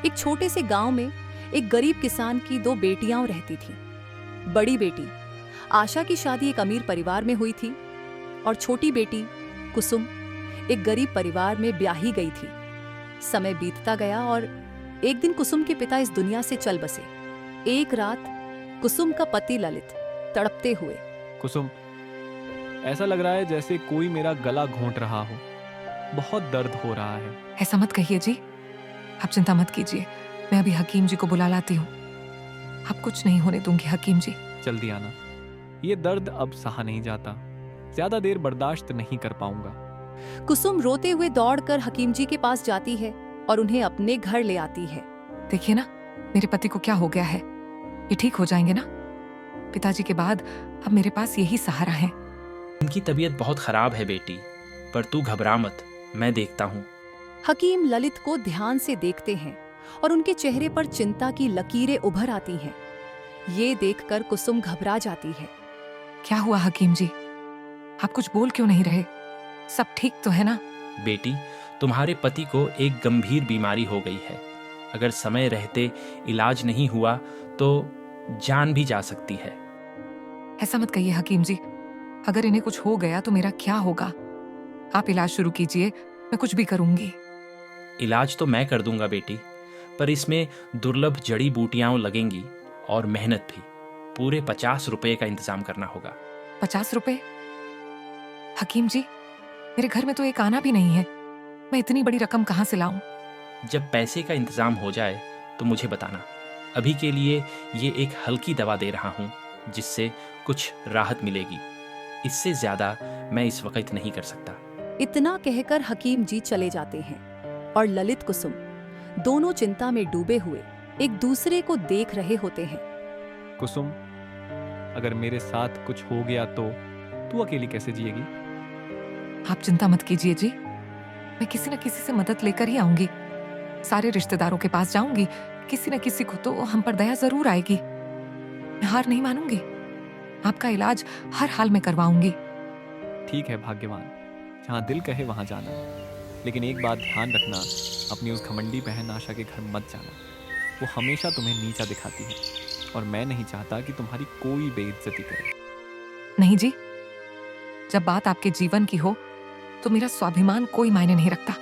एक छोटे से गांव में एक गरीब किसान की दो बेटियां रहती थीं। बड़ी बेटी आशा की शादी एक अमीर परिवार में हुई थी और छोटी बेटी कुसुम एक गरीब परिवार में ब्याही गई थी। समय बीतता गया और एक दिन कुसुम के पिता इस दुनिया से चल बसे। एक रात कुसुम का पति ललित तड़पते हुए, कुसुम, ऐसा लग रहा है जैसे कोई मेरा गला घोंट रहा हो। बहुत दर्द हो रहा है। ऐसा मत कहिए जी, आप चिंता मत कीजिए, मैं अभी हकीम जी को बुला लाती हूँ। आप कुछ नहीं होने दूंगी हकीम जी। जल्दी आना, ये दर्द अब सहा नहीं जाता। ज्यादा देर बर्दाश्त नहीं कर पाऊंगा। कुसुम रोते हुए दौड़कर हकीम जी के पास जाती है और उन्हें अपने घर ले आती है। देखिए ना, मेरे पति को क्या हो गया है, ये ठीक हो जाएंगे ना। पिताजी के बाद अब मेरे पास यही सहारा है। उनकी तबीयत बहुत खराब है बेटी, पर तू घबरा मत, मैं देखता हूँ। हकीम ललित को ध्यान से देखते हैं और उनके चेहरे पर चिंता की लकीरें उभर आती हैं। ये देखकर कुसुम घबरा जाती है। क्या हुआ हकीम जी, आप कुछ बोल क्यों नहीं रहे? सब ठीक तो है ना? बेटी, तुम्हारे पति को एक गंभीर बीमारी हो गई है। अगर समय रहते इलाज नहीं हुआ तो जान भी जा सकती है। ऐसा मत कहिए हकीम जी, अगर इन्हें कुछ हो गया तो मेरा क्या होगा? आप इलाज शुरू कीजिए, मैं कुछ भी करूंगी। इलाज तो मैं कर दूंगा बेटी, पर इसमें दुर्लभ जड़ी बूटियां लगेंगी और मेहनत भी। पूरे 50 रुपए का इंतजाम करना होगा। 50 रुपए? हकीम जी, मेरे घर में तो एक आना भी नहीं है, मैं इतनी बड़ी रकम कहाँ से लाऊं? जब पैसे का इंतजाम हो जाए तो मुझे बताना। अभी के लिए ये एक हल्की दवा दे रहा हूँ जिससे कुछ राहत मिलेगी। इससे ज्यादा मैं इस वक्त नहीं कर सकता। इतना कहकर हकीम जी चले जाते हैं और ललित कुसुम दोनों चिंता में डूबे हुए एक दूसरे को देख रहे होते हैं। कुसुम, अगर मेरे साथ कुछ हो गया तो तू अकेली कैसे जिएगी? आप चिंता मत कीजिए जी, मैं किसी न किसी से मदद लेकर ही आऊंगी। सारे रिश्तेदारों के पास जाऊंगी, किसी न किसी को तो हम पर दया जरूर आएगी। मैं हार नहीं मानूंगी, आपका इलाज हर हाल में करवाऊंगी। ठीक है भाग्यवान, जहाँ दिल कहे वहाँ जाना। लेकिन एक बात ध्यान रखना, अपनी उस घमंडी बहन आशा के घर मत जाना। वो हमेशा तुम्हें नीचा दिखाती है और मैं नहीं चाहता कि तुम्हारी कोई बेइज्जती करे। नहीं जी, जब बात आपके जीवन की हो तो मेरा स्वाभिमान कोई मायने नहीं रखता।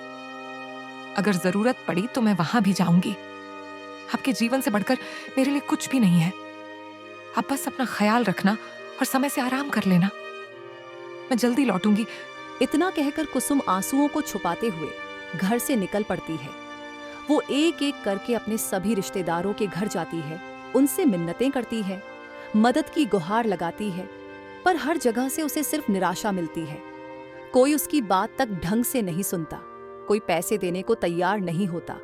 अगर जरूरत पड़ी तो मैं वहां भी जाऊंगी। आपके जीवन से बढ़कर मेरे लिए कुछ भी नहीं है। आप बस अपना ख्याल रखना और समय से आराम कर लेना। मैं जल्दी लौटूंगी। इतना कहकर कुसुम आंसुओं को छुपाते हुए घर से निकल पड़ती है। वो एक एक करके अपने सभी रिश्तेदारों के घर जाती है, उनसे मिन्नतें करती है, मदद की गुहार लगाती है, पर हर जगह से उसे सिर्फ निराशा मिलती है। कोई उसकी बात तक ढंग से नहीं सुनता, कोई पैसे देने को तैयार नहीं होता।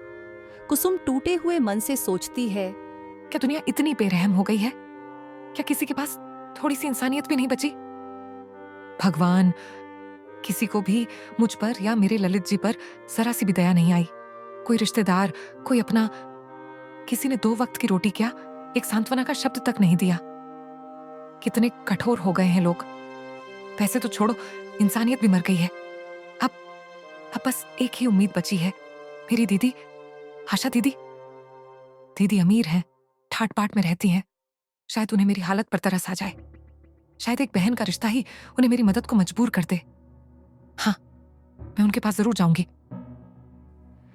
कुसुम टूटे हुए मन से सोचती है, क्या दुनिया इतनी बेरहम हो गई है? क्या किसी के पास थोड़ी सी इंसानियत भी नहीं बची? भगवान, किसी को भी मुझ पर या मेरे ललित जी पर जरा सी भी दया नहीं आई। कोई रिश्तेदार, कोई अपना, किसी ने 2 वक्त की रोटी क्या, एक सांत्वना का शब्द तक नहीं दिया। कितने कठोर हो गए हैं लोग। पैसे तो छोड़ो, इंसानियत भी मर गई है। अब बस एक ही उम्मीद बची है, मेरी दीदी, आशा दीदी। दीदी अमीर हैं, ठाट बाट में रहती हैं। शायद उन्हें मेरी हालत पर तरस आ जाए। शायद एक बहन का रिश्ता ही उन्हें मेरी मदद को मजबूर कर दे। हाँ, मैं उनके पास जरूर जाऊंगी।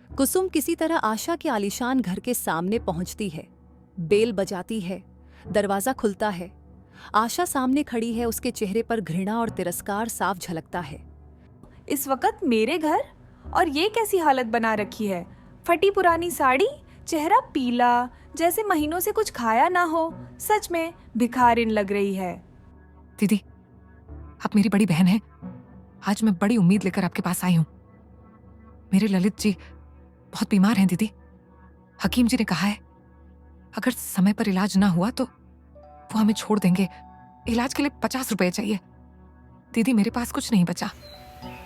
कुसुम किसी तरह आशा के आलीशान घर के सामने पहुंचती है। बेल बजाती है, दरवाजा खुलता है। आशा सामने खड़ी है, उसके चेहरे पर घृणा और तिरस्कार साफ झलकता है। इस वक्त मेरे घर, और ये कैसी हालत बना रखी है? फटी पुरानी साड़ी, चेहरा पीला, जैसे महीनों से कुछ खाया ना हो। सच में भिखारिन लग रही है। दीदी, आप मेरी बड़ी बहन हैं। आज मैं बड़ी उम्मीद लेकर आपके पास आई हूँ। मेरे ललित जी बहुत बीमार हैं दीदी। हकीम जी ने कहा है अगर समय पर इलाज ना हुआ तो वो हमें छोड़ देंगे। इलाज के लिए 50 रुपए चाहिए। दीदी, मेरे पास कुछ नहीं बचा।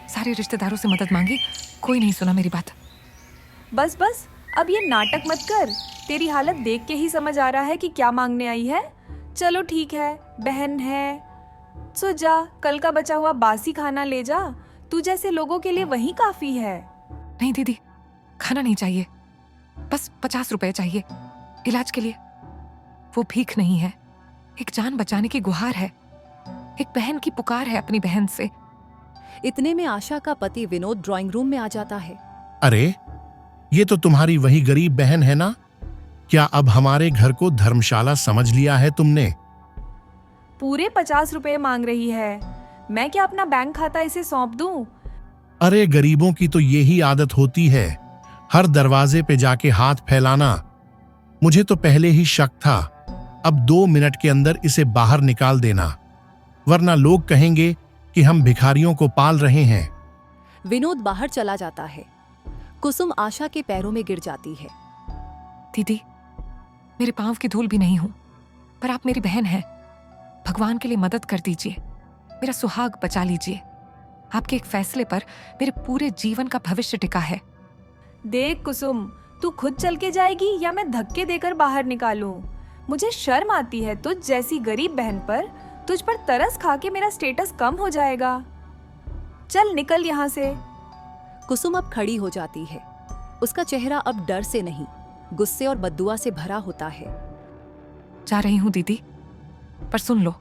सारे रिश्तेदारों से मदद मांगी, कोई नहीं सुना मेरी बात। बस बस, अब ये नाटक मत कर। तेरी हालत देख के ही समझ आ रहा है कि क्या मांगने आई है। चलो ठीक है, बहन है, सो जा, कल का बचा हुआ बासी खाना ले जा। तू जैसे लोगों के लिए वही काफी है। नहीं दीदी, खाना नहीं चाहिए। बस 50 रुपए चाहिए इलाज के लिए। वो भीख नहीं है, एक जान बचाने की गुहार है, एक बहन की पुकार है अपनी बहन से। इतने में आशा का पति विनोद ड्राइंग रूम में आ जाता है। अरे, ये तो तुम्हारी वही गरीब बहन है ना? क्या अब हमारे घर को धर्मशाला समझ लिया है तुमने? पूरे 50 रुपए मांग रही है। मैं क्या अपना बैंक खाता इसे सौंप दूं? अरे, गरीबों की तो यही आदत होती है, हर दरवाजे पे जाके हाथ फैलाना। मुझे तो पहले ही शक था। अब 2 मिनट के अंदर इसे बाहर निकाल देना, वरना लोग कहेंगे कि हम भिखारियों को पाल रहे हैं। विनोद बाहर चला जाता है। कुसुम आशा के पैरों में गिर जाती है। दीदी, मेरे पांव की धूल भी नहीं हूं, पर आप मेरी बहन हैं। भगवान के लिए मदद कर दीजिए, मेरा सुहाग बचा लीजिए। आपके एक फैसले पर मेरे पूरे जीवन का भविष्य टिका है। देख कुसुम, तू खुद चल के जाएगी या मैं धक्के देकर बाहर निकालूं? मुझे शर्म आती है तुझ जैसी गरीब बहन पर। तुझ पर तरस खा के मेरा स्टेटस कम हो जाएगा। चल निकल यहाँ से। कुसुम अब खड़ी हो जाती है। उसका चेहरा अब डर से नहीं, गुस्से और बद्दुआ से भरा होता है। जा रही हूं दीदी, पर सुन लो,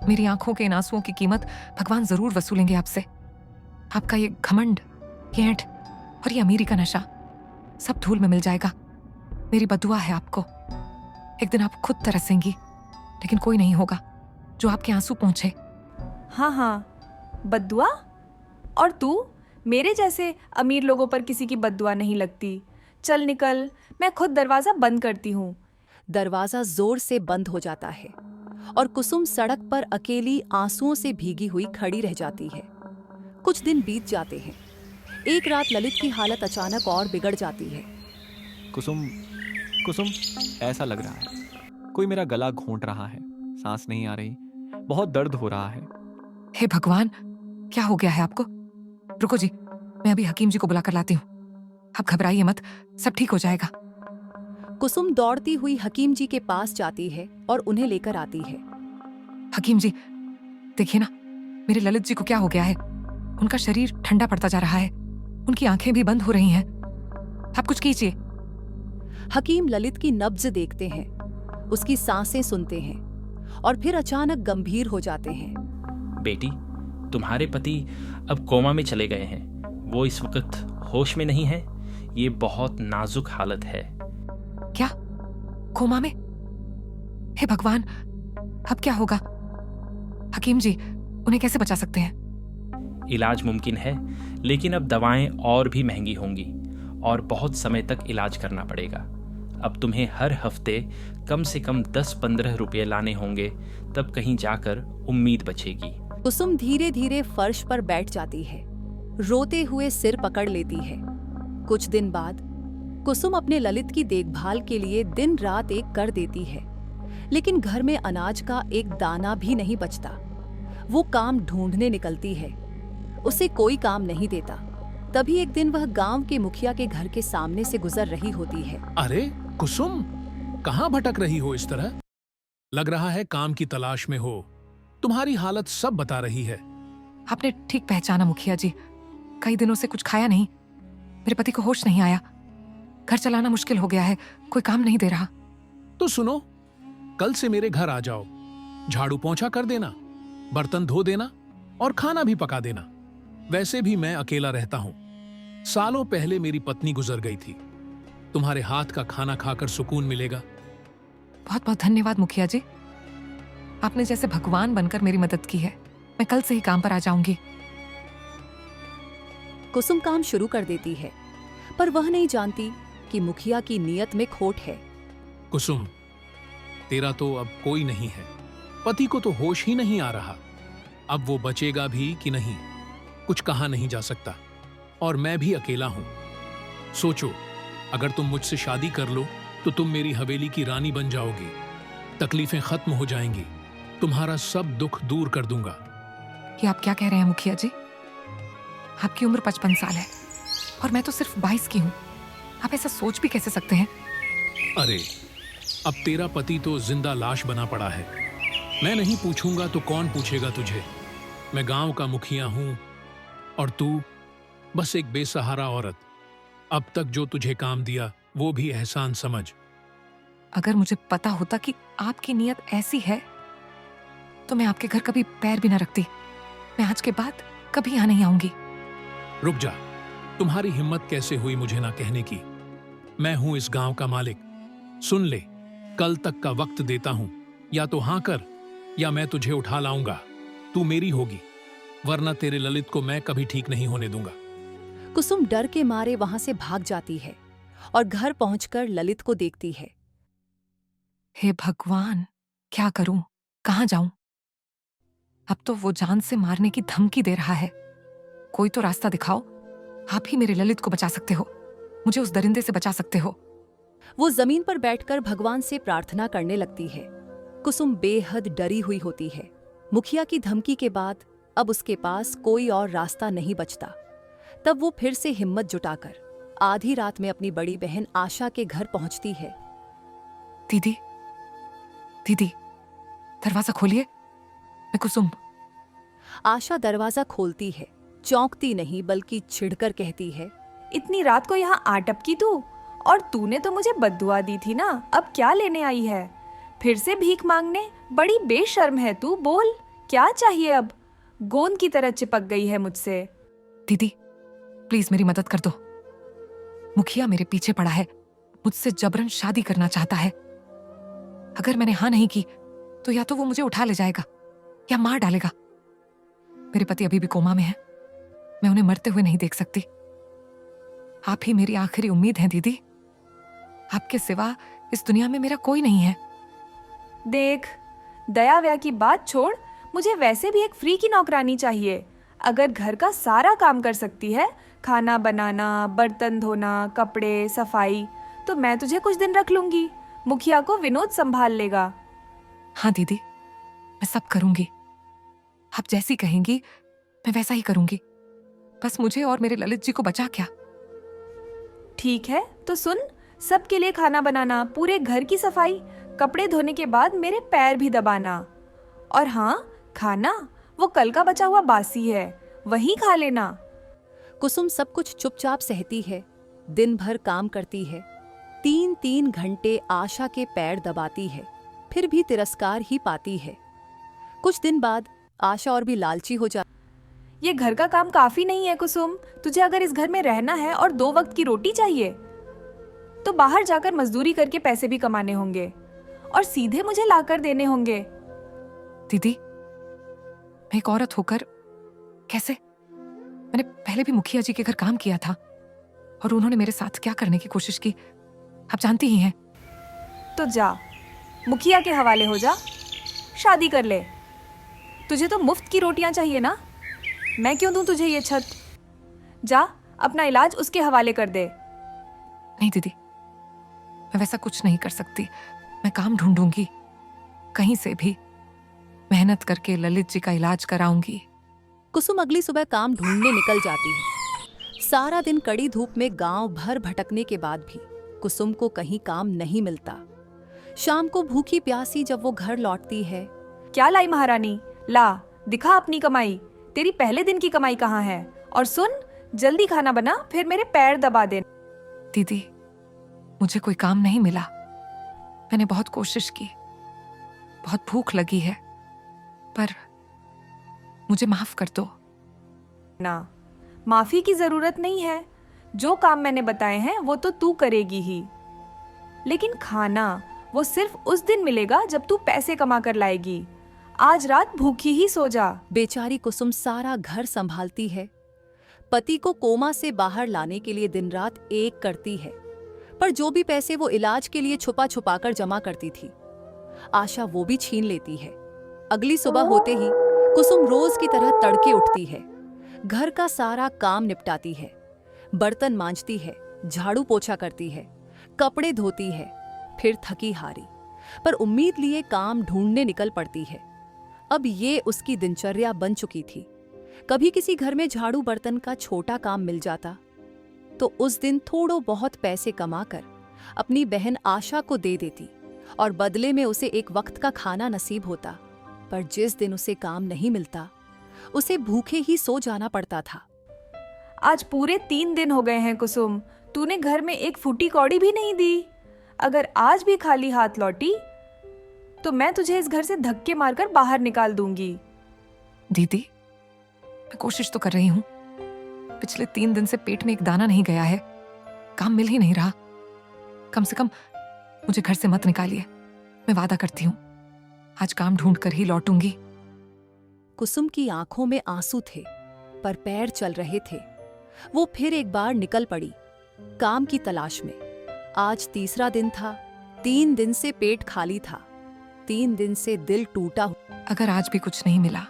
मेरी आंखों के इन आंसुओं की कीमत भगवान जरूर वसूलेंगे आपसे। आपका ये घमंड, ये ऐंठ और ये अमीरी का नशा सब धूल में मिल जाएगा। मेरी बदुआ है आपको। एक दिन आप खुद तरसेंगी, लेकिन कोई नहीं होगा जो आपके आंसू पहुंचे। हाँ हाँ, बद्दुआ? और तू? मेरे जैसे अमीर लोगों पर किसी की बद्दुआ नहीं लगती। चल निकल, मैं खुद दरवाजा बंद करती हूँ। दरवाजा जोर से बंद हो जाता है और कुसुम सड़क पर अकेली आंसुओं से भीगी हुई खड़ी रह जाती है। कुछ दिन बीत जाते हैं। एक रात ललित की हालत अचानक और बिगड़ जाती है। कुसुम, कुसुम, ऐसा लग रहा है कोई मेरा गला घोंट रहा है। सांस नहीं आ रही, बहुत दर्द हो रहा है। हे भगवान, क्या हो गया है आपको? रुको जी, मैं अभी हकीम जी को बुला कर लाती हूँ। आप घबराइए मत, सब ठीक हो जाएगा। कुसुम दौड़ती हुई हकीम जी के पास जाती है और उन्हें लेकर आती है। हकीम जी, देखिए ना, मेरे ललित जी को क्या हो गया है। उनका शरीर ठंडा पड़ता जा रहा है, उनकी आंखें भी बंद हो रही हैं। आप कुछ कीजिए। हकीम ललित की नब्ज देखते हैं, उसकी सांसें सुनते हैं और फिर अचानक गंभीर हो जाते हैं। बेटी, तुम्हारे पति अब कोमा में चले गए हैं। वो इस वक्त होश में नहीं है। ये बहुत नाजुक हालत है। क्या? कोमा में? हे भगवान, अब क्या होगा? हकीम जी, उन्हें कैसे बचा सकते हैं? इलाज मुमकिन है, लेकिन अब दवाएं और भी महंगी होंगी और बहुत समय तक इलाज करना पड़ेगा। अब तुम्हें हर हफ्ते कम से कम 10-15 रुपये लाने होंगे, तब कहीं जाकर उम्मीद बचेगी। कुसुम धीरे धीरे फर्श पर बैठ जाती है, रोते हुए सिर पकड़ लेती है। कुछ दिन बाद कुसुम अपने ललित की देखभाल के लिए दिन रात एक कर देती है, लेकिन घर में अनाज का एक दाना भी नहीं बचता। वो काम ढूंढने निकलती है, उसे कोई काम नहीं देता। तभी एक दिन वह गांव के मुखिया के घर के सामने से गुजर रही होती है। अरे कुसुम, कहाँ भटक रही हो इस तरह? लग रहा है काम की तलाश में हो। तुम्हारी हालत सब बता रही है। आपने ठीक पहचाना मुखिया जी। कई दिनों से कुछ खाया नहीं, मेरे पति को होश नहीं आया, घर चलाना मुश्किल हो गया है, कोई काम नहीं दे रहा। तो सुनो, कल से मेरे घर आ जाओ। झाड़ू पोंछा कर देना, बर्तन धो देना और खाना भी पका देना। वैसे भी मैं अकेला रहता हूँ। सालों पहले मेरी पत्नी गुजर गई थी। तुम्हारे हाथ का खाना खाकर सुकून मिलेगा। बहुत बहुत धन्यवाद मुखिया जी, आपने जैसे भगवान बनकर मेरी मदद की है। मैं कल से ही काम पर आ जाऊंगी। कुसुम काम शुरू कर देती है, पर वह नहीं जानती कि मुखिया की नीयत में खोट है। कुसुम, तेरा तो अब कोई नहीं है। पति को तो होश ही नहीं आ रहा। अब वो बचेगा भी कि नहीं, कुछ कहा नहीं जा सकता। और मैं भी अकेला हूं। सोचो, अगर तुम मुझसे शादी कर लो तो तुम मेरी हवेली की रानी बन जाओगी। तकलीफें खत्म हो जाएंगी। तुम्हारा सब दुख दूर कर दूंगा। ये आप क्या कह रहे हैं मुखिया जी? आपकी उम्र 55 साल है और मैं तो सिर्फ 22 की हूँ। आप ऐसा सोच भी कैसे सकते हैं? अरे, अब तेरा पति तो जिंदा लाश बना पड़ा है। मैं नहीं पूछूंगा तो कौन पूछेगा तुझे? मैं गांव का मुखिया हूं और तू बस एक बेसहारा औरत। अब तक जो तुझे काम दिया वो भी एहसान समझ। अगर मुझे पता होता कि आपकी नीयत ऐसी है तो मैं आपके घर कभी पैर भी ना रखती। मैं आज के बाद कभी यहाँ नहीं आऊंगी। रुक जा, तुम्हारी हिम्मत कैसे हुई मुझे ना कहने की? मैं हूं इस गांव का मालिक। सुन ले, कल तक का वक्त देता हूं, या तो हां कर या मैं तुझे उठा लाऊंगा। तू मेरी होगी, वरना तेरे ललित को मैं कभी ठीक नहीं होने दूंगा। कुसुम डर के मारे वहां से भाग जाती है और घर पहुंचकर ललित को देखती है। हे भगवान, क्या करूं, कहाँ जाऊं? अब तो वो जान से मारने की धमकी दे रहा है। कोई तो रास्ता दिखाओ। आप ही मेरे ललित को बचा सकते हो, मुझे उस दरिंदे से बचा सकते हो। वो जमीन पर बैठकर भगवान से प्रार्थना करने लगती है। कुसुम बेहद डरी हुई होती है। मुखिया की धमकी के बाद अब उसके पास कोई और रास्ता नहीं बचता। तब वो फिर से हिम्मत जुटाकर आधी रात में अपनी बड़ी बहन आशा के घर पहुंचती है। दीदी, दीदी, दरवाजा खोलिए, मैं कुसुम। आशा दरवाजा खोलती है, चौंकती नहीं बल्कि चिढ़कर कहती है, इतनी रात को यहाँ आ टपकी तू? और तूने तो मुझे बद्दुआ दी थी ना, अब क्या लेने आई है? फिर से भीख मांगने? बड़ी बेशर्म है तू। बोल, क्या चाहिए अब? गोंद की तरह चिपक गई है मुझसे। दीदी, प्लीज मेरी मदद कर दो। मुखिया मेरे पीछे पड़ा है, मुझसे जबरन शादी करना चाहता है। अगर मैंने हाँ नहीं की तो या तो वो मुझे उठा ले जाएगा या मार डालेगा। मेरे पति अभी भी कोमा में है, मैं उन्हें मरते हुए नहीं देख सकती। आप ही मेरी आखिरी उम्मीद हैं दीदी। आपके सिवा इस दुनिया में मेरा कोई नहीं है। देख, दया व्या की बात छोड़, मुझे वैसे भी एक फ्री की नौकरानी चाहिए। अगर घर का सारा काम कर सकती है, खाना बनाना, बर्तन धोना, कपड़े, सफाई, तो मैं तुझे कुछ दिन रख लूंगी। मुखिया को विनोद संभाल लेगा। हाँ दीदी, मैं सब करूंगी। आप जैसी कहेंगी मैं वैसा ही करूंगी। बस मुझे और मेरे ललित जी को बचा क्या। ठीक है, तो सुन, सबके लिए खाना बनाना, पूरे घर की सफाई, कपड़े धोने के बाद मेरे पैर भी दबाना। और हाँ, खाना वो कल का बचा हुआ बासी है, वही खा लेना। कुसुम सब कुछ चुपचाप सहती है। दिन भर काम करती है, 3-3 घंटे आशा के पैर दबाती है, फिर भी तिरस्कार ही पाती है। कुछ दिन बाद आशा और भी लालची हो जाती। ये घर का काम काफी नहीं है कुसुम। तुझे अगर इस घर में रहना है और 2 वक्त की रोटी चाहिए तो बाहर जाकर मजदूरी करके पैसे भी कमाने होंगे और सीधे मुझे लाकर देने होंगे। दीदी, मैं एक औरत होकर कैसे? मैंने पहले भी मुखिया जी के घर काम किया था और उन्होंने मेरे साथ क्या करने की कोशिश की आप जानती ही हैं। तो जा, मुखिया के हवाले हो जा, शादी कर ले। तुझे तो मुफ्त की रोटियां चाहिए ना, मैं क्यों दूं तुझे ये छत? जा, अपना इलाज उसके हवाले कर दे। नहीं दीदी, मैं वैसा कुछ नहीं कर सकती। मैं काम ढूंढूंगी, कहीं से भी मेहनत करके ललित जी का इलाज कराऊंगी। कुसुम अगली सुबह काम ढूंढने निकल जाती है। सारा दिन कड़ी धूप में गांव भर भटकने के बाद भी कुसुम को कहीं काम नहीं मिलता। शाम को भूखी प्यासी जब वो घर लौटती है। क्या लाई महारानी? ला, दिखा अपनी कमाई। तेरी पहले दिन की कमाई कहाँ है? और सुन, जल्दी खाना बना, फिर मेरे पैर दबा दे। दीदी, मुझे कोई काम नहीं मिला। मैंने बहुत कोशिश की, बहुत भूख लगी है, पर मुझे माफ कर दो। ना, माफी की जरूरत नहीं है। जो काम मैंने बताए हैं वो तो तू करेगी ही, लेकिन खाना वो सिर्फ उस दिन मिलेगा जब तू पैसे कमा कर लाएगी। आज रात भूखी ही सो जा। बेचारी कुसुम सारा घर संभालती है। पति को कोमा से बाहर लाने के लिए दिन रात एक करती है, पर जो भी पैसे वो इलाज के लिए छुपा छुपा कर जमा करती थी, आशा वो भी छीन लेती है। अगली सुबह होते ही कुसुम रोज की तरह तड़के उठती है, घर का सारा काम निपटाती है, बर्तन मांजती है, झाड़ू पोछा करती है, कपड़े धोती है, फिर थकी हारी पर उम्मीद लिए काम ढूंढने निकल पड़ती है। अब ये उसकी दिनचर्या बन चुकी थी। कभी किसी घर में झाड़ू बर्तन का छोटा काम मिल जाता तो उस दिन थोड़ो बहुत पैसे कमाकर अपनी बहन आशा को दे देती और बदले में उसे एक वक्त का खाना नसीब होता। पर जिस दिन उसे काम नहीं मिलता, उसे भूखे ही सो जाना पड़ता था। आज पूरे 3 दिन हो गए हैं कुसुम, तूने घर में एक फूटी कौड़ी भी नहीं दी। अगर आज भी खाली हाथ लौटी तो मैं तुझे इस घर से धक्के मारकर बाहर निकाल दूंगी। दीदी, मैं कोशिश तो कर रही हूँ। पिछले 3 दिन से पेट में एक दाना नहीं गया है, काम मिल ही नहीं रहा। कम से कम मुझे घर से मत निकालिए। मैं वादा करती हूँ आज काम ढूंढ कर ही लौटूंगी। कुसुम की आंखों में आंसू थे, पर पैर चल रहे थे। वो फिर एक बार निकल पड़ी काम की तलाश में। आज तीसरा दिन था। 3 दिन से पेट खाली था। 3 दिन से दिल टूटा हुआ। अगर आज भी कुछ नहीं मिला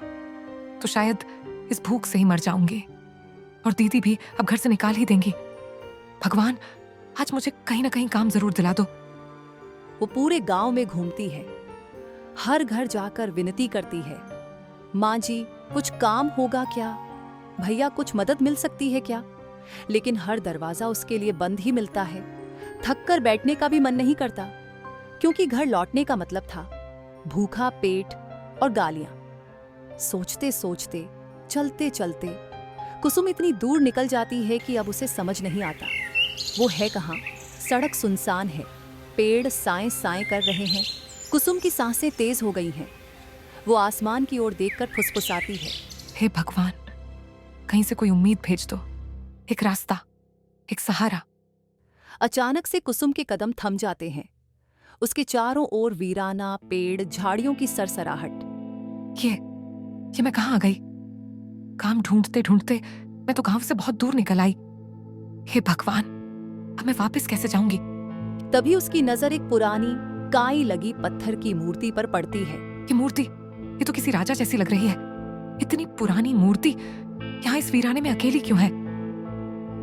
तो शायद इस भूख से ही मर जाऊंगी, और दीदी भी अब घर से निकाल ही देंगी। भगवान, आज मुझे कहीं ना कहीं काम जरूर दिला दो। वो पूरे गांव में घूमती है, हर घर जाकर विनती करती है, माँ जी कुछ काम होगा क्या, भैया कुछ मदद मिल सकती है क्या। लेकिन हर दरवाजा उसके लिए बंद ही मिलता है। थक कर बैठने का भी मन नहीं करता, क्योंकि घर लौटने का मतलब था भूखा पेट और गालियां। सोचते सोचते, चलते चलते कुसुम इतनी दूर निकल जाती है कि अब उसे समझ नहीं आता वो है कहाँ। सड़क सुनसान है, पेड़ साएं साएं कर रहे हैं। कुसुम की सांसें तेज हो गई हैं। वो आसमान की ओर देखकर फुसफुसाती है, हे भगवान, कहीं से कोई उम्मीद भेज दो, एक रास्ता, एक सहारा। अचानक से कुसुम के कदम थम जाते हैं। उसके चारों ओर वीराना पेड़, झाड़ियों की सरसराहट। ये मैं कहाँ आ गई? काम ढूंढते ढूंढते मैं तो गांव से बहुत दूर निकल आई। हे भगवान, अब मैं वापस कैसे जाऊंगी? तभी उसकी नजर एक पुरानी काई लगी पत्थर की मूर्ति पर पड़ती है। ये मूर्ति, ये तो किसी राजा जैसी लग रही है। इतनी पुरानी मूर्ति यहाँ इस वीराने में अकेली क्यों है?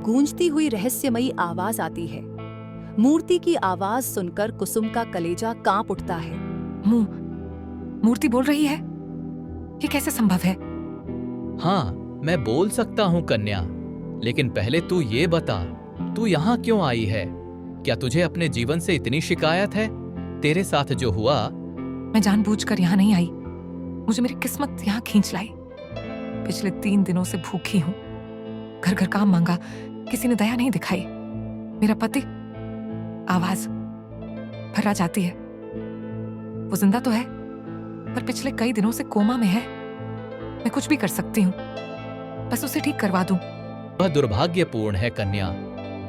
गूंजती हुई रहस्यमयी आवाज आती है। मूर्ति की आवाज सुनकर कुसुम का कलेजा कांप उठता है। मूर्ति बोल रही है? ये कैसे संभव है? हाँ, मैं बोल सकता हूँ कन्या, लेकिन पहले तू ये बता, तू यहाँ क्यों आई है? क्या तुझे अपने जीवन से इतनी शिकायत है? तेरे साथ जो हुआ। मैं जानबूझकर यहाँ नहीं आई, मुझे मेरी किस्मत यहाँ खींच लाई। पिछले 3 दिनों से भूखी हूँ, घर घर काम मांगा, किसी ने दया नहीं दिखाई। मेरा पति, आवाज भर्रा जाती है। वो जिंदा तो है, पर पिछले कई दिनों से कोमा में है। मैं कुछ भी कर सकती हूँ, बस उसे ठीक करवा दूं। वह दुर्भाग्यपूर्ण है कन्या,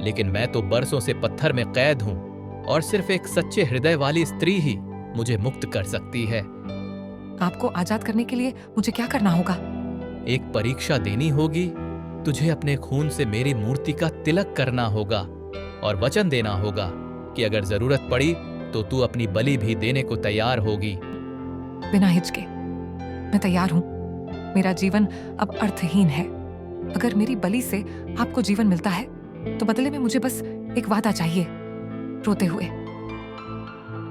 लेकिन मैं तो बरसों से पत्थर में कैद हूँ, और सिर्फ एक सच्चे हृदय वाली स्त्री ही मुझे मुक्त कर सकती है। आपको आजाद करने के लिए मुझे क्या करना होगा? एक परीक्षा देनी होगी। तुझे अपने खून से मेरी मूर्ति का तिलक करना होगा, और वचन देना होगा कि अगर जरूरत पड़ी तो तू अपनी बलि भी देने को तैयार होगी। बिना हिचके, मैं तैयार हूँ। मेरा जीवन अब अर्थहीन है। अगर मेरी बलि से आपको जीवन मिलता है तो बदले में मुझे बस एक वादा चाहिए। रोते हुए,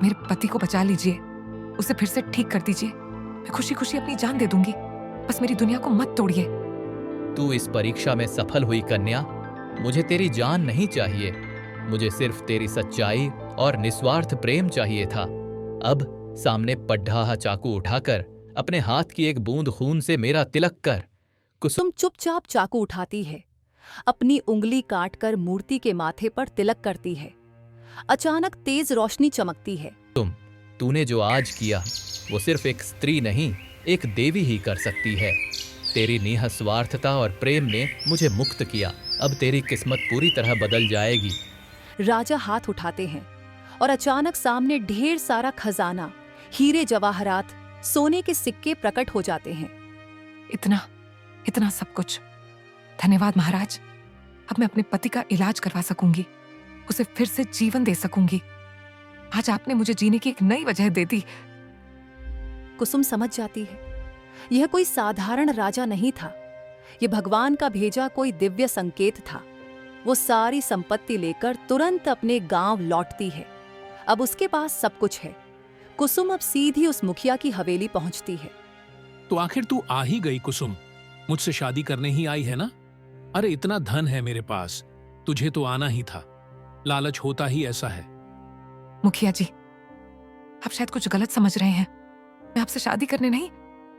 मेरे पति को बचा लीजिए, उसे फिर से ठीक कर दीजिए। मैं खुशी खुशी अपनी जान दे दूंगी, बस मेरी दुनिया को मत तोड़िए। तू इस परीक्षा में सफल हुई कन्या। मुझे तेरी जान नहीं चाहिए, मुझे सिर्फ तेरी सच्चाई और निस्वार्थ प्रेम चाहिए था। अब सामने पड्ढा चाकू उठाकर अपने हाथ की एक बूंद खून से मेरा तिलक कर। कुसुम चुपचाप चाकू उठाती है, अपनी उंगली काटकर मूर्ति के माथे पर तिलक करती है। अचानक तेज रोशनी चमकती है। तूने जो आज किया वो सिर्फ एक स्त्री नहीं, एक देवी ही कर सकती है। तेरी निःस्वार्थता और प्रेम ने मुझे मुक्त किया। अब तेरी किस्मत पूरी तरह बदल जाएगी। राजा हाथ उठाते हैं और अचानक सामने ढेर सारा खजाना, हीरे जवाहरात, सोने के सिक्के प्रकट हो जाते हैं। इतना सब कुछ। धन्यवाद महाराज। अब मैं अपने पति का इलाज करवा सकूंगी, उसे फिर से जीवन दे सकूंगी। आज आपने मुझे जीने की एक नई वजह दे दी। कुसुम समझ जाती है यह कोई साधारण राजा नहीं था, यह भगवान का भेजा कोई दिव्य संकेत था। वो सारी संपत्ति लेकर तुरंत अपने गांव लौटती है। अब उसके पास सब कुछ है। कुसुम अब सीधी उस मुखिया की हवेली पहुंचती है। तो आखिर तू आ ही गई कुसुम, मुझसे शादी करने ही आई है ना? अरे इतना धन है मेरे पास, तुझे तो आना ही था। लालच होता ही ऐसा है। मुखिया जी, आप शायद कुछ गलत समझ रहे हैं। मैं आपसे शादी करने नहीं,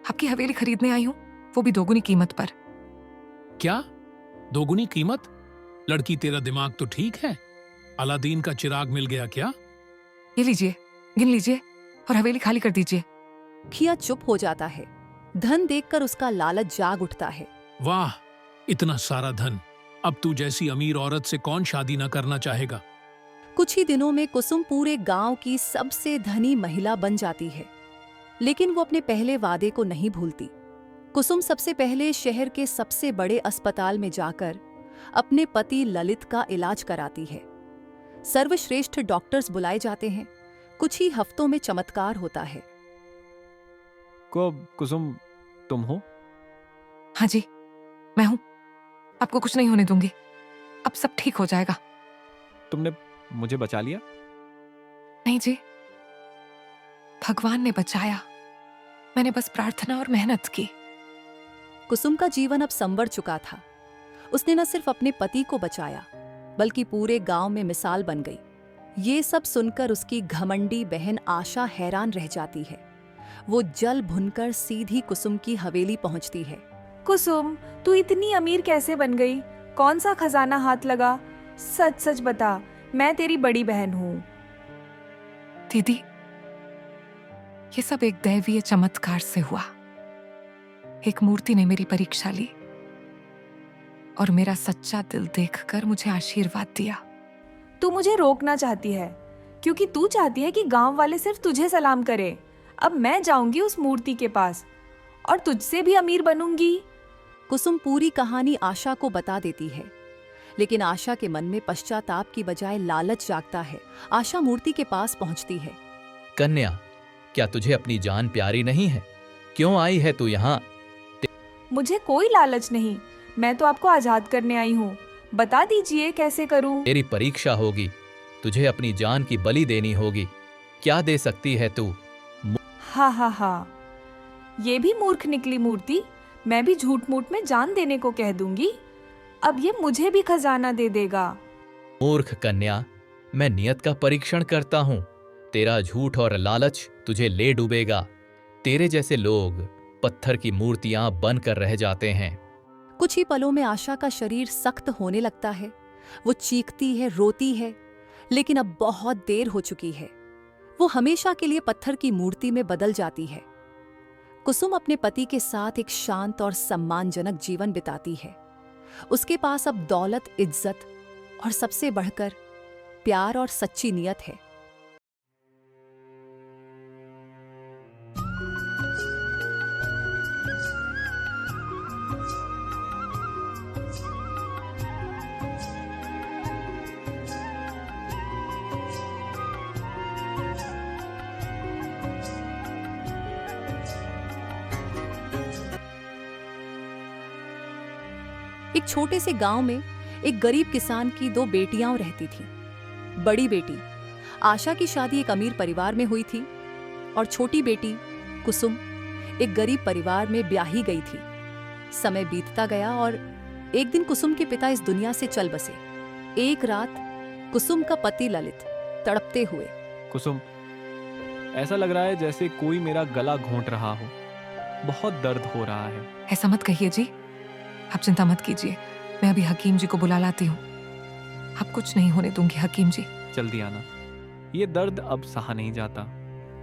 आपकी हवेली खरीदने आई हूँ, वो भी दोगुनी कीमत पर। क्या? दोगुनी कीमत? लड़की, तेरा दिमाग तो ठीक है? अलादीन का चिराग मिल गया क्या? ये लीजिए, गिन लीजिए और हवेली खाली कर दीजिए। खिया चुप हो जाता है। धन देखकर उसका लालच जाग उठता है। वाह, इतना सारा धन! अब तू जैसी अमीर औरत से कौन शादी न करना चाहेगा? कुछ ही दिनों में कुसुम पूरे गांव की सबसे धनी महिला बन जाती है, लेकिन वो अपने पहले वादे को नहीं भूलती। कुसुम सबसे पहले शहर के सबसे बड़े अस्पताल में जाकर अपने पति ललित का इलाज कराती है। सर्वश्रेष्ठ डॉक्टर्स बुलाए जाते हैं। कुछ ही हफ्तों में चमत्कार होता है। को कुसुम, तुम हो? हाँ जी, मैं हूं। आपको कुछ नहीं होने दूंगी। अब सब ठीक हो जाएगा। तुमने मुझे बचा लिया? नहीं जी, भगवान ने बचाया। मैंने बस प्रार्थना और मेहनत की। कुसुम का जीवन अब संवर चुका था। उसने न सिर्फ अपने पति को बचाया, बल्कि पूरे गांव में मिसाल बन गई। ये सब सुनकर उसकी घमंडी बहन आशा हैरान रह जाती है। वो जल भुनकर सीधी कुसुम की हवेली पहुंचती है। कुसुम, तू इतनी अमीर कैसे बन गई? कौन सा खजाना हाथ लगा? सच सच बता, मैं तेरी बड़ी बहन हूँ। दीदी, ये सब एक दैवीय चमत्कार से हुआ। एक मूर्ति ने मेरी परीक्षा ली और मेरा सच्चा दिल देखकर मुझे आशीर्वाद दिया। तू मुझे रोकना चाहती है क्योंकि तू चाहती है कि गांव वाले सिर्फ तुझे सलाम करें। अब मैं जाऊंगी उस मूर्ति के पास और तुझसे भी अमीर बनूंगी। कुसुम पूरी कहानी आशा को बता देती है, लेकिन आशा के मन में पश्चाताप की बजाय लालच जागता है। आशा मूर्ति के पास पहुंचती है। कन्या, क्या तुझे अपनी जान प्यारी नहीं है? क्यों आई है तू यहाँ? मुझे कोई लालच नहीं, मैं तो आपको आजाद करने आई हूँ। बता दीजिए कैसे करूँ? तेरी परीक्षा होगी। तुझे अपनी जान की बलि देनी होगी। क्या दे सकती है तू? हा हा हा, ये भी मूर्ख निकली मूर्ति। मैं भी झूठ मूठ में जान देने को कह दूंगी। अब ये मुझे भी खजाना दे देगा। मूर्ख कन्या, मैं नियत का परीक्षण करता हूँ। तेरा झूठ और लालच तुझे ले डूबेगा। तेरे जैसे लोग पत्थर की मूर्तियां बनकर रह जाते हैं। कुछ ही पलों में आशा का शरीर सख्त होने लगता है। वो चीखती है, रोती है, लेकिन अब बहुत देर हो चुकी है। वो हमेशा के लिए पत्थर की मूर्ति में बदल जाती है। कुसुम अपने पति के साथ एक शांत और सम्मानजनक जीवन बिताती है। उसके पास अब दौलत, इज्जत और सबसे बढ़कर प्यार और सच्ची नियत है। एक छोटे से गांव में एक गरीब किसान की 2 बेटियां रहती थीं। बड़ी बेटी आशा की शादी एक अमीर परिवार में हुई थी और छोटी बेटी कुसुम एक गरीब परिवार में ब्याही गई थी। समय बीतता गया और एक दिन कुसुम के पिता इस दुनिया से चल बसे। एक रात कुसुम का पति ललित तड़पते हुए, कुसुम, ऐसा लग रहा है जैसे कोई मेरा गला घोंट रहा हो। बहुत दर्द हो रहा है। ऐसा मत कहिए जी, आप चिंता मत कीजिए। मैं अभी हकीम जी को बुला लाती हूँ। आप कुछ नहीं होने दूंगी हकीम जी। जल्दी आना। ये दर्द अब सहा नहीं जाता।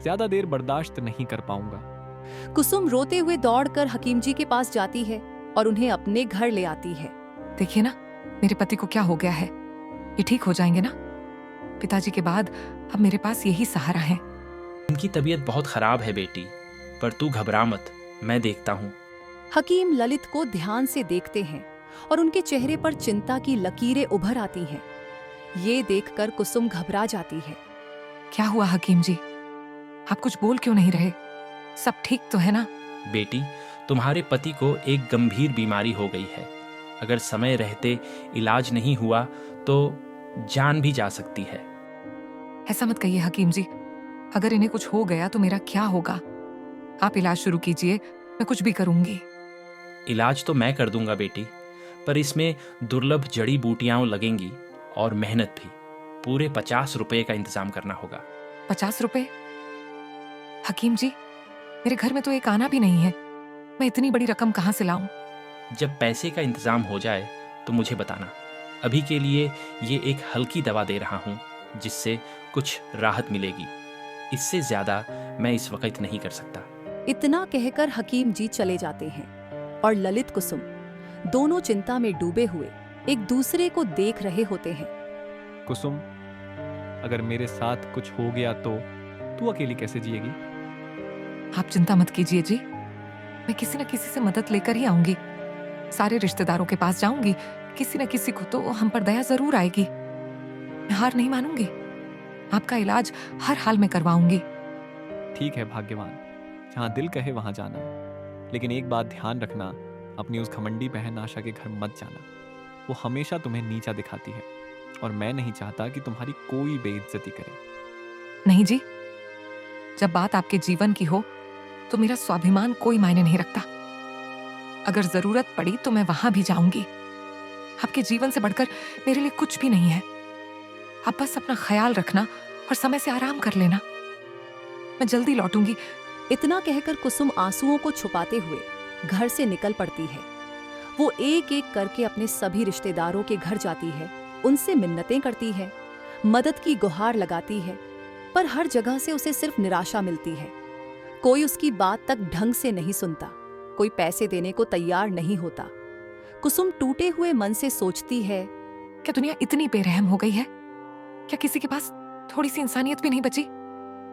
ज्यादा देर बर्दाश्त नहीं कर पाऊंगा। कुसुम रोते हुए दौड़कर हकीम जी के पास जाती है और उन्हें अपने घर ले आती है। देखिए ना, मेरे पति को क्या हो गया है। ये ठीक हो जाएंगे ना? पिताजी के बाद अब मेरे पास यही सहारा है। उनकी तबीयत बहुत खराब है बेटी, पर तू घबरा मत, मैं देखता हूँ। हकीम ललित को ध्यान से देखते हैं और उनके चेहरे पर चिंता की लकीरें उभर आती हैं। ये देखकर कुसुम घबरा जाती है। क्या हुआ हकीम जी? आप कुछ बोल क्यों नहीं रहे? सब ठीक तो है ना? बेटी, तुम्हारे पति को एक गंभीर बीमारी हो गई है। अगर समय रहते इलाज नहीं हुआ तो जान भी जा सकती है। ऐसा मत कहिए हकीम जी। अगर इन्हें कुछ हो गया तो मेरा क्या होगा? आप इलाज शुरू कीजिए, मैं कुछ भी करूंगी। इलाज तो मैं कर दूंगा बेटी, पर इसमें दुर्लभ जड़ी बूटियां लगेंगी और मेहनत भी। पूरे 50 रुपए का इंतजाम करना होगा। 50 रुपए? हकीम जी, मेरे घर में तो एक आना भी नहीं है। मैं इतनी बड़ी रकम कहाँ से लाऊं? जब पैसे का इंतजाम हो जाए तो मुझे बताना, अभी के लिए ये एक हल्की दवा दे रहा हूँ जिससे कुछ राहत मिलेगी। इससे ज़्यादा मैं इस वक्त नहीं कर सकता। इतना कहकर हकीम जी चले जाते हैं और ललित कुसुम दोनों चिंता में डूबे हुए एक दूसरे को देख रहे होते हैं। कुसुम, अगर मेरे साथ कुछ हो गया तो तू अकेली कैसे जिएगी? आप चिंता मत कीजिए जी, मैं किसी न किसी से मदद लेकर ही आऊंगी। सारे रिश्तेदारों के पास जाऊंगी, किसी न किसी को तो हम पर दया जरूर आएगी। मैं हार नहीं मानूंगी, आपका इलाज हर हाल में करवाऊंगी। ठीक है भाग्यवान, जहाँ दिल कहे वहाँ जाना। लेकिन एक बात ध्यान रखना, अपनी उस घमंडी बहन आशा के घर मत जाना। वो हमेशा तुम्हें नीचा दिखाती है और मैं नहीं चाहता कि तुम्हारी कोई बेइज्जती करे। नहीं जी, जब बात आपके जीवन की हो तो मेरा स्वाभिमान कोई मायने नहीं रखता। अगर जरूरत पड़ी तो मैं वहां भी जाऊंगी। आपके जीवन से बढ़कर मेरे लिए कुछ भी नहीं है। आप बस अपना ख्याल रखना और समय से आराम कर लेना। मैं जल्दी लौटूंगी। इतना कहकर कुसुम आंसुओं को छुपाते हुए घर से निकल पड़ती है। वो एक एक करके अपने सभी रिश्तेदारों के घर जाती है, उनसे मिन्नतें करती है, मदद की गुहार लगाती है, पर हर जगह से उसे सिर्फ निराशा मिलती है। कोई उसकी बात तक ढंग से नहीं सुनता, कोई पैसे देने को तैयार नहीं होता। कुसुम टूटे हुए मन से सोचती है, क्या दुनिया इतनी बेरहम हो गई है? क्या किसी के पास थोड़ी सी इंसानियत भी नहीं बची?